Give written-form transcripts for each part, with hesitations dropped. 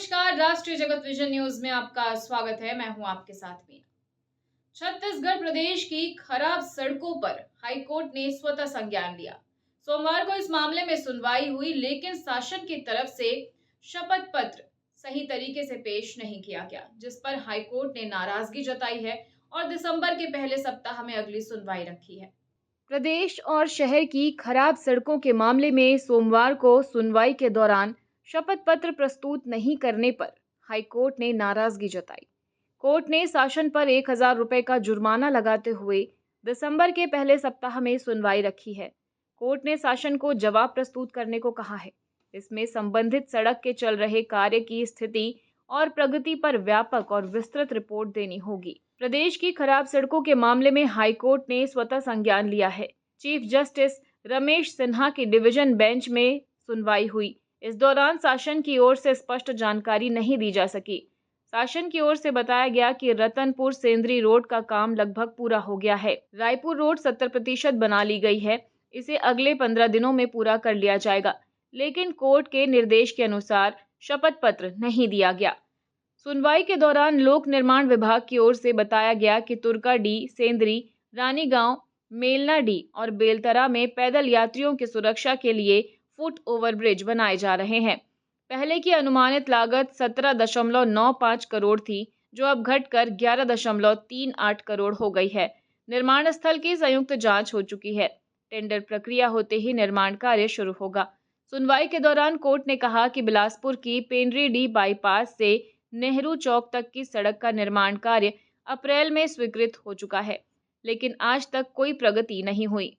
नमस्कार, राष्ट्रीय जगत विजन न्यूज में आपका स्वागत है। मैं हूं आपके साथ मीना। छत्तीसगढ़ प्रदेश की खराब सड़कों पर हाईकोर्ट ने स्वतः संज्ञान लिया। सोमवार को इस मामले में सुनवाई हुई, लेकिन शासन की तरफ से शपथ पत्र सही तरीके से पेश नहीं किया गया, जिस पर हाईकोर्ट ने नाराजगी जताई है और दिसंबर के पहले सप्ताह में अगली सुनवाई रखी है। प्रदेश और शहर की खराब सड़कों के मामले में सोमवार को सुनवाई के दौरान शपथ पत्र प्रस्तुत नहीं करने पर हाईकोर्ट ने नाराजगी जताई। कोर्ट ने शासन पर 1,000 रुपए का जुर्माना लगाते हुए दिसंबर के पहले सप्ताह में सुनवाई रखी है। कोर्ट ने शासन को जवाब प्रस्तुत करने को कहा है। इसमें संबंधित सड़क के चल रहे कार्य की स्थिति और प्रगति पर व्यापक और विस्तृत रिपोर्ट देनी होगी। प्रदेश की खराब सड़कों के मामले में हाईकोर्ट ने स्वतः संज्ञान लिया है। चीफ जस्टिस रमेश सिन्हा की डिवीजन बेंच में सुनवाई हुई। इस दौरान शासन की ओर से स्पष्ट जानकारी नहीं दी जा सकी। शासन की ओर से बताया गया कि रतनपुर सेंद्री रोड का काम लगभग पूरा हो गया है। रायपुर रोड 70% बना ली गई है। इसे अगले 15 दिनों में पूरा कर लिया जाएगा, लेकिन कोर्ट के निर्देश के अनुसार शपथ पत्र नहीं दिया गया। सुनवाई के दौरान लोक निर्माण विभाग की ओर से बताया गया कि तुर्काडी, सेंद्री, रानीगांव, मेलनाडी और बेलतरा में पैदल यात्रियों की सुरक्षा के लिए फुट ओवरब्रिज बनाए जा रहे हैं। पहले की अनुमानित लागत 17.95 करोड़ थी, जो अब घटकर 11.38 करोड़ हो गई है। निर्माण स्थल की संयुक्त जांच हो चुकी है। टेंडर प्रक्रिया होते ही निर्माण कार्य शुरू होगा। सुनवाई के दौरान कोर्ट ने कहा कि बिलासपुर की पेंड्रीडी बाईपास से नेहरू चौक तक की सड़क का निर्माण कार्य अप्रैल में स्वीकृत हो चुका है, लेकिन आज तक कोई प्रगति नहीं हुई।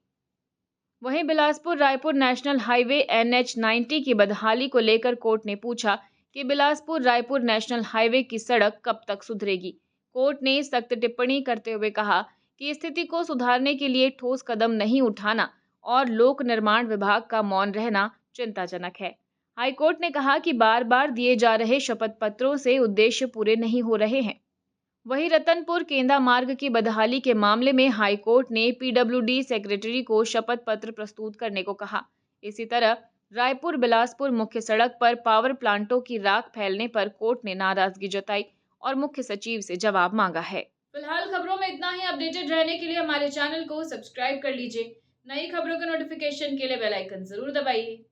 वहीं Bilaspur Raipur national highway NH-90 की बदहाली को लेकर कोर्ट ने पूछा कि बिलासपुर रायपुर नेशनल हाईवे की सड़क कब तक सुधरेगी। कोर्ट ने सख्त टिप्पणी करते हुए कहा कि स्थिति को सुधारने के लिए ठोस कदम नहीं उठाना और लोक निर्माण विभाग का मौन रहना चिंताजनक है। हाईकोर्ट ने कहा कि बार-बार दिए जा रहे शपथ पत्रों से उद्देश्य पूरे नहीं हो रहे हैं। वहीं रतनपुर केंदा मार्ग की बदहाली के मामले में हाईकोर्ट ने PWD सेक्रेटरी को शपथ पत्र प्रस्तुत करने को कहा। इसी तरह रायपुर बिलासपुर मुख्य सड़क पर पावर प्लांटों की राख फैलने पर कोर्ट ने नाराजगी जताई और मुख्य सचिव से जवाब मांगा है। फिलहाल खबरों में इतना ही। अपडेटेड रहने के लिए हमारे चैनल को सब्सक्राइब कर लीजिए। नई खबरों के नोटिफिकेशन के लिए बेल आइकन जरूर दबाइए।